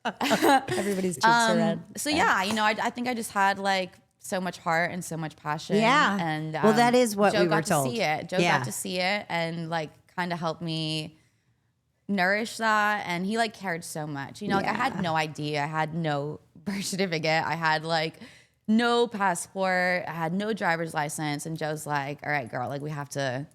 Everybody's cheeks are red. So yeah, you know, I think I just had like so much heart and so much passion. Yeah. And well, that is what Joe we were got told. to see it. Joe got to see it and like kind of helped me nourish that. And he like cared so much. You know, like I had no ID. I had no birth certificate. I had like no passport. I had no driver's license. And Joe's like, all right, girl, like we have to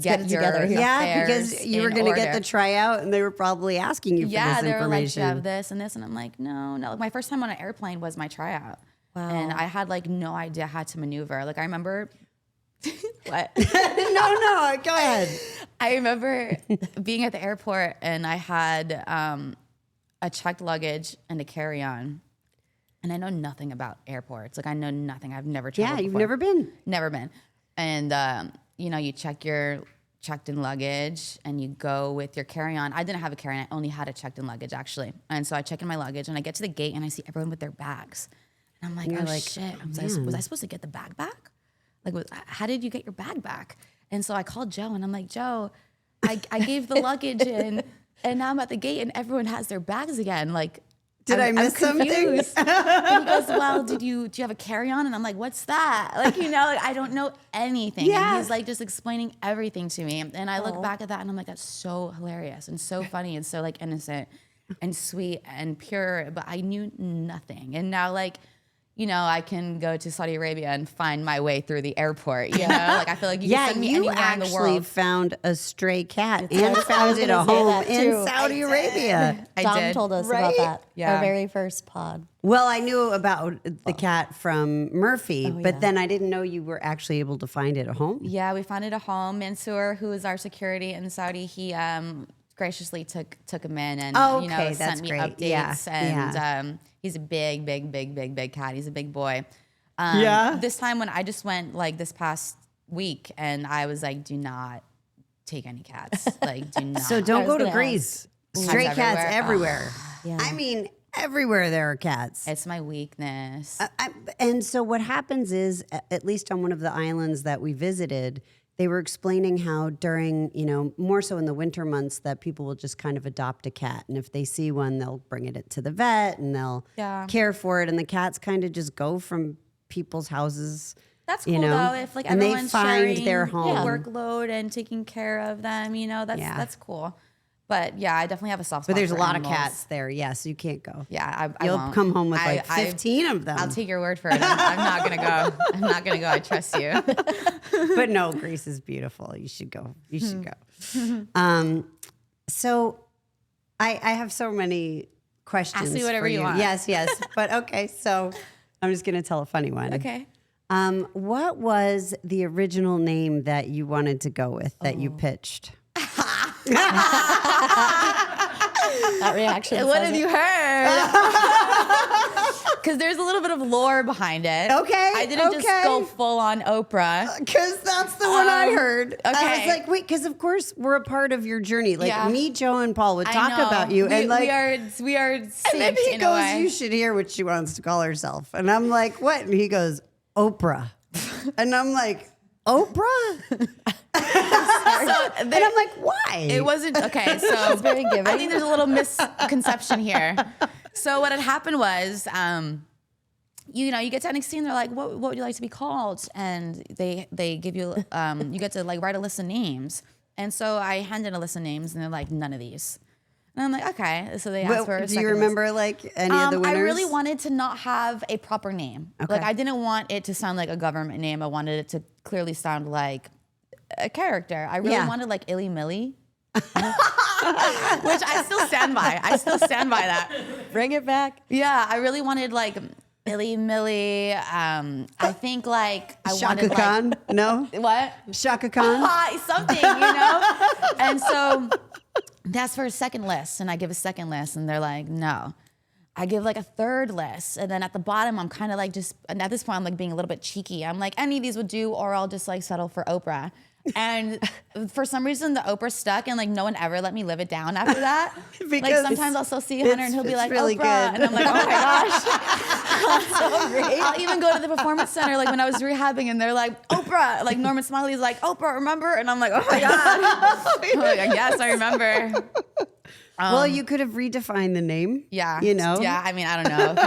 get it together here. Yeah, because you were going to get the tryout and they were probably asking you for this they were like, information. do you have this and this? And I'm like, no. Like my first time on an airplane was my tryout. Wow. And I had like no idea how to maneuver. Like I remember, what? No, go ahead. I remember being at the airport and I had a checked luggage and a carry-on. And I know nothing about airports. Like I know nothing. I've never traveled Yeah, you've before. never been. Never been. And, you know, you check your checked-in luggage and you go with your carry-on. I didn't have a carry-on. I only had a checked-in luggage, actually. And so I check in my luggage and I get to the gate and I see everyone with their bags. And I'm like, oh, shit. Was I supposed to get the bag back? Like, how did you get your bag back? And so I called Joe and I'm like, Joe, I gave the luggage in and now I'm at the gate and everyone has their bags again. Like, Did I miss something? And he goes, well, do you have a carry-on? And I'm like, what's that? Like, you know, like, I don't know anything. Yeah. And he's like just explaining everything to me. And I look back at that and I'm like, that's so hilarious and so funny and so like innocent and sweet and pure. But I knew nothing. And now like, you know, I can go to Saudi Arabia and find my way through the airport. You know, like I feel like you can send me you anywhere in the actually world. found a stray cat and found it a home in Saudi Arabia. Dom did. told us Right? about that. Yeah. Our very first pod. Well, I knew about the cat from Murphy, but yeah. then I didn't know you were actually able to find it a home. Yeah, we found it a home. Mansour, who is our security in Saudi, he graciously took him in and Oh, you know okay, that's sent me great. updates. Yeah, And he's a big cat. He's a big boy. Yeah. This time when I just went like this past week, and I was like, do not take any cats. Like, do not. So don't was go to gonna Greece. Stray cats everywhere. Yeah. I mean, everywhere there are cats. It's my weakness. And so what happens is, at least on one of the islands that we visited, they were explaining how during, you know, more so in the winter months, that people will just kind of adopt a cat. And if they see one, they'll bring it to the vet and they'll care for it. And the cats kind of just go from people's houses. That's cool you know, though. If like and they everyone's find sharing their the home. workload and taking care of them, you know, that's cool. But yeah, I definitely have a soft spot. But there's a for lot animals. of cats there. Yes, you can't go. Yeah, I You'll won't. come home with like 15 of them. I'll take your word for it. I'm not gonna go. I'm not gonna go. I trust you. But no, Greece is beautiful. You should go. You should go. So I have so many questions. Ask me whatever for you want. Yes. But okay, so I'm just going to tell a funny one. Okay. What was the original name that you wanted to go with that you pitched? That reaction. What says have it. you heard? Because there's a little bit of lore behind it. Okay, I didn't just go full on Oprah. Because that's the one I heard. I was okay. like, wait, because of course we're a part of your journey. Like Yeah. me, Joe, and Paul would I talk know. about you, and like we are and then synced he in a goes, way. "You should hear what she wants to call herself." And I'm like, "What?" And he goes, "Oprah." And I'm like, "Oprah?" And I'm like, "Why?" It wasn't okay. So very giving. I think there's a little misconception here. So what had happened was, you know, you get to NXT and they're like, "What would you like to be called?" And they give you, you get to like write a list of names. And so I handed a list of names, and they're like, "None of these." And I'm like, "Okay." So they asked for. A do you second list. remember like any of the winners? I really wanted to not have a proper name. Okay. Like I didn't want it to sound like a government name. I wanted it to clearly sound like a character. I really wanted like Illy Millie. Which I still stand by. I still stand by that. Bring it back. Yeah, I really wanted like Illy Millie. I think like I Shaka wanted Khan? No, like what? Shaka Khan. Something, you know? And so that's for a second list. And I give a second list and they're like, no. I give like a third list. And then at the bottom, I'm kind of like and at this point, I'm like being a little bit cheeky. I'm like, any of these would do, or I'll just like settle for Oprah. And for some reason, the Oprah stuck, and like no one ever let me live it down after that. Like Because sometimes I'll still see Hunter, and he'll be it's like, really Oprah, good. and I'm like, oh my gosh, that's so great. I'll even go to the performance center, like when I was rehabbing, and they're like, Oprah, like Norman Smiley's like, Oprah, remember? And I'm like, oh my god, I'm like, yes, I remember. Well, you could have redefined the name. Yeah. You know? Yeah. I mean, I don't know if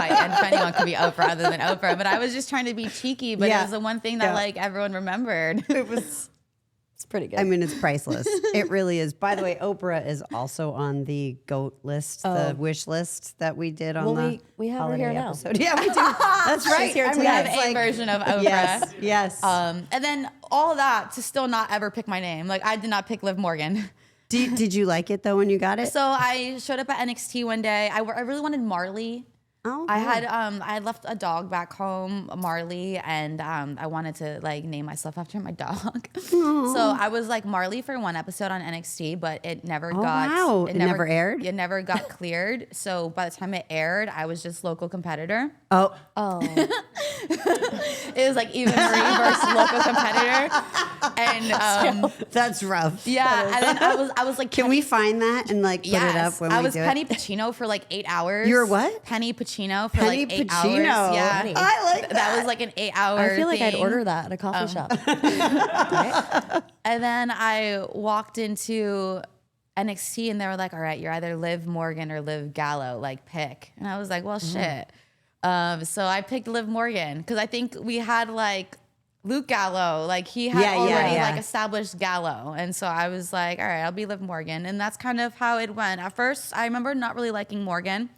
anyone could be Oprah other than Oprah, but I was just trying to be cheeky, but it was the one thing that like everyone remembered. It's pretty good. I mean, it's priceless. It really is. By the way, Oprah is also on the GOAT list, the wish list that we did on the we have her holiday here now. episode. Yeah, we do. That's right. here I mean, We have it's a like- version of Oprah. Yes. And then all of that to still not ever pick my name. Like I did not pick Liv Morgan. Did you like it though when you got it? So I showed up at NXT one day. I really wanted Marley. Oh, I good. had left a dog back home, Marley, and I wanted to like name myself after my dog. So I was like Marley for one episode on NXT, but it never got. wow. It never aired? It never got cleared. So by the time it aired, I was just local competitor. Oh, It was like Eva Marie versus local competitor, and that's rough. yeah. And then I was like, Can we find that and like put it up when I we was do Penny it? Pacino for like 8 hours. You were what? Penny Pacino for Penny like 8 Pacino. hours. Yeah, I like that was like an 8-hour. I feel like I'd thing. order that at a coffee shop. And then I walked into NXT and they were like, "All right, you're either Liv Morgan or Liv Gallo. Like pick." And I was like, "Well, shit." So I picked Liv Morgan because I think we had like Luke Gallo, like he had already like established Gallo, and so I was like, "All right, I'll be Liv Morgan," and that's kind of how it went. At first, I remember not really liking Morgan.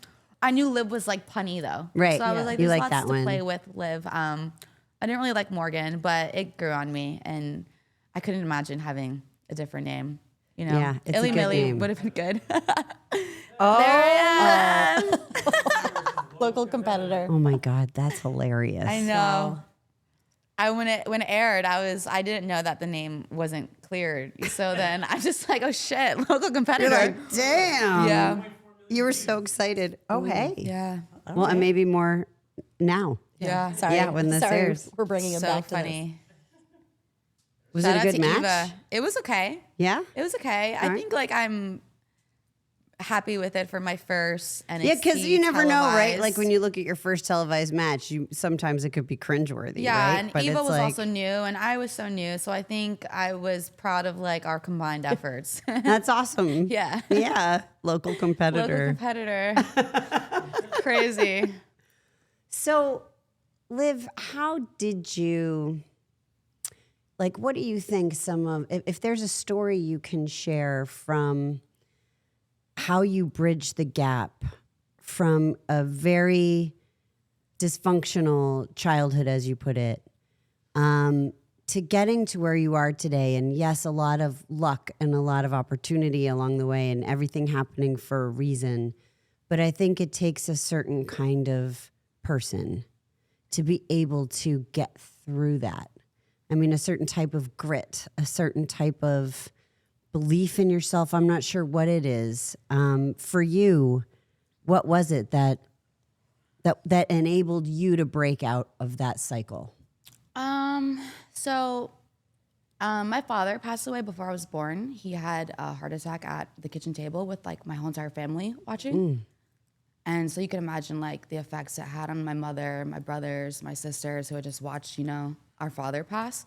I knew Liv was like punny though, Right, So I was like, you "There's like lots that to one. play with, Liv." I didn't really like Morgan, but it grew on me, and I couldn't imagine having a different name. You know, Yeah, it's a Illy good Milly name. would have been good. Oh. There I am. Local competitor. Oh my God, that's hilarious. I know. When it aired, I didn't know that the name wasn't cleared. So then I'm just like, oh shit, local competitor. You're like, damn. Yeah. You were so excited. Oh, hey. Yeah. Well, and maybe more now. Yeah. Sorry. Yeah, when this Sorry, airs. we're bringing him So back to funny. Was Shout it out a good to match? Eva. It was okay. Yeah? It was okay. I right. think like I'm happy with it for my first NXT Yeah, because you never know, right? televised. Like when you look at your first televised match, sometimes it could be cringeworthy. Yeah, right? and But Eva it's was like, also new, and I was so new, so I think I was proud of like our combined efforts. That's awesome. Yeah. Yeah. Local Local competitor. competitor. Crazy. So, Liv, how did you, like, what do you think if there's a story you can share from how you bridge the gap from a very dysfunctional childhood, as you put it, to getting to where you are today? And yes, a lot of luck and a lot of opportunity along the way and everything happening for a reason. But I think it takes a certain kind of person to be able to get through that. I mean, a certain type of grit, a certain type of belief in yourself. I'm not sure what it is. For you, what was it that enabled you to break out of that cycle? So my father passed away before I was born. He had a heart attack at the kitchen table with like my whole entire family watching. And so you can imagine like the effects it had on my mother, my brothers, my sisters who had just watched, our father pass.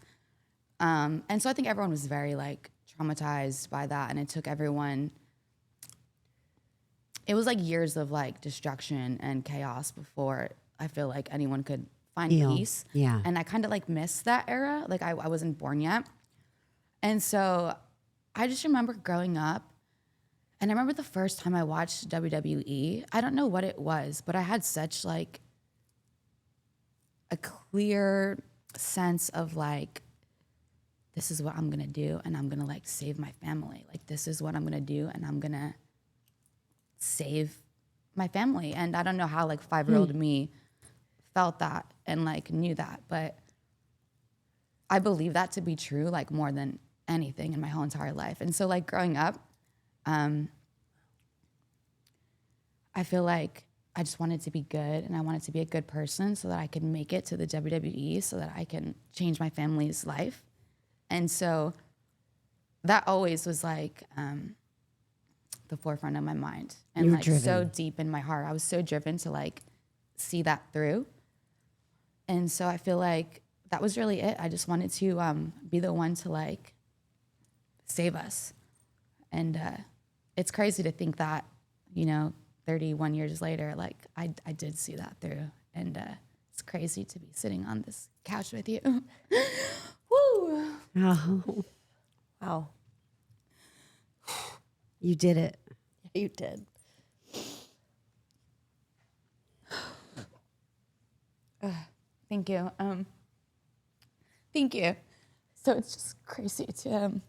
And so I think everyone was very like traumatized by that. And it took everyone, it was like years of like destruction and chaos before I feel like anyone could find Heal. peace. Yeah. And I kind of like missed that era. Like I wasn't born yet. And so I just remember growing up, and I remember the first time I watched WWE, I don't know what it was, but I had such like a clear sense of like, this is what I'm gonna do, and I'm gonna like save my family. Like this is what I'm gonna do, and I'm gonna save my family. And I don't know how like 5-year-old me felt that and like knew that, but I believe that to be true like more than anything in my whole entire life. And so like growing up, I feel like I just wanted to be good, and I wanted to be a good person so that I could make it to the WWE, so that I can change my family's life. And so that always was like the forefront of my mind, and You were like so driven. deep in my heart. I was so driven to like see that through. And so I feel like that was really it. I just wanted to be the one to like save us. And it's crazy to think that you know, 31 years later, like I did see that through. And it's crazy to be sitting on this couch with you. Woo! Oh, Wow. you did it. You did. Thank you. Thank you. So it's just crazy to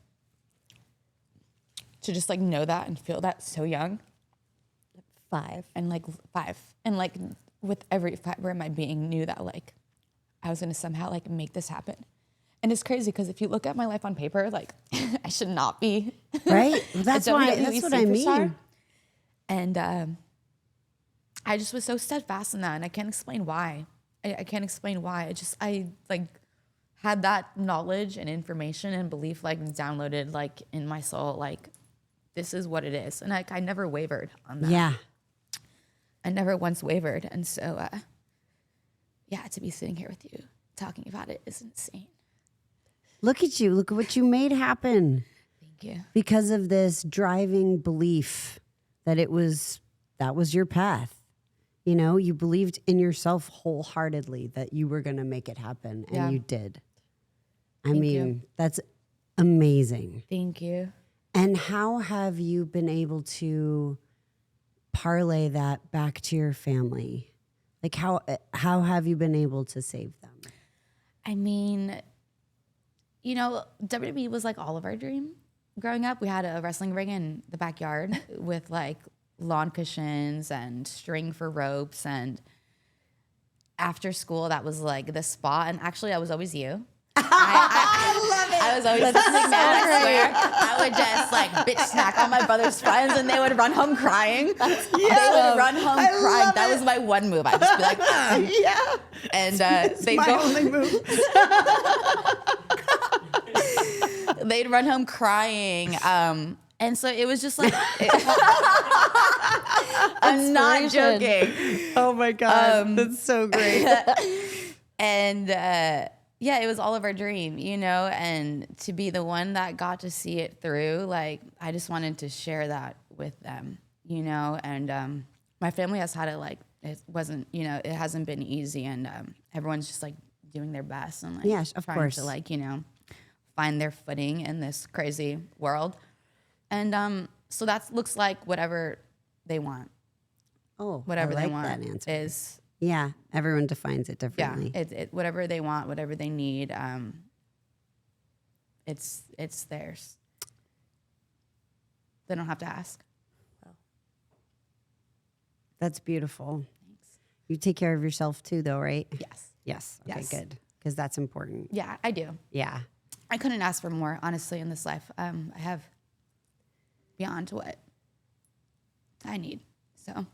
just like know that and feel that so young 5. and like 5 and like with every fiber in my being knew that like I was gonna somehow like make this happen. And it's crazy because if you look at my life on paper, like I should not be Right? Well, that's a why. WWE That's what I superstar. mean. And I just was so steadfast in that, and I can't explain why. I can't explain why. I like had that knowledge and information and belief like downloaded like in my soul, like this is what it is, and like I never wavered on that. Yeah. I never once wavered, and so yeah, to be sitting here with you talking about it is insane. Look at you. Look at what you made happen Thank you. because of this driving belief that that was your path. You know, you believed in yourself wholeheartedly that you were going to make it happen, and Yeah. you did. I Thank mean, you. that's amazing. Thank you. And how have you been able to parlay that back to your family? Like how have you been able to save them? I mean, you know, WWE was like all of our dream growing up. We had a wrestling ring in the backyard with like lawn cushions and string for ropes. And after school, that was like the spot. And actually, I was always you. I love it. I was always this big man, I swear. I would just like bitch snack on my brother's friends and they would run home crying. They would run home crying. That was my one move. I'd just be like, Yeah. and they'd My go. only move. They'd run home crying. And so it was just like, I'm not Inspiration. joking. Oh my God. That's so great. And yeah, it was all of our dream, you know, and to be the one that got to see it through, like, I just wanted to share that with them, you know, and my family has had it like, it wasn't, you know, it hasn't been easy, and everyone's just like doing their best and like Yes, of trying course. to like, you know, find their footing in this crazy world. And so that looks like whatever they want, Oh, whatever I like they want that answer. is, Yeah, everyone defines it yeah, differently. whatever they want, whatever they need, it's theirs. They don't have to ask. That's beautiful. You take care of yourself too, though, right? Yes. Yes. Okay, Yes. good. Because that's important. Yeah, I do. Yeah. I couldn't ask for more, honestly, in this life. I have beyond what I need. So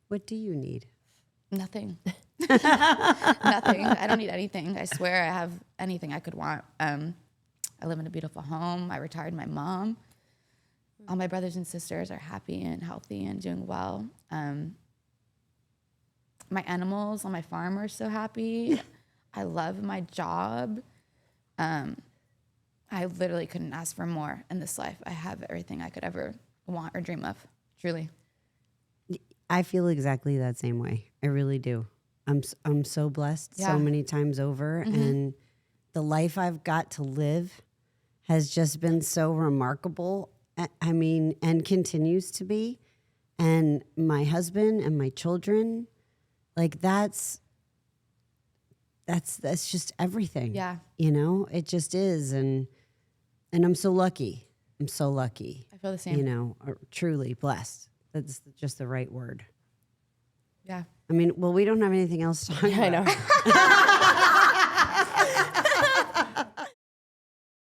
What do you need? nothing. Nothing. I don't need anything. I swear I have anything I could want. I live in a beautiful home. I retired my mom. All my brothers and sisters are happy and healthy and doing well. My animals on my farm are so happy. I love my job. I literally couldn't ask for more in this life. I have everything I could ever want or dream of, truly. I feel exactly that same way. I really do. I'm so blessed Yeah. so many times over, and the life I've got to live has just been so remarkable. I mean, and continues to be. And my husband and my children, like that's just everything. Yeah. You know, it just is, and I'm so lucky. I'm so lucky. I feel the same. You know, or truly blessed. That's just the right word. Yeah. I mean, well, we don't have anything else to talk about. I know.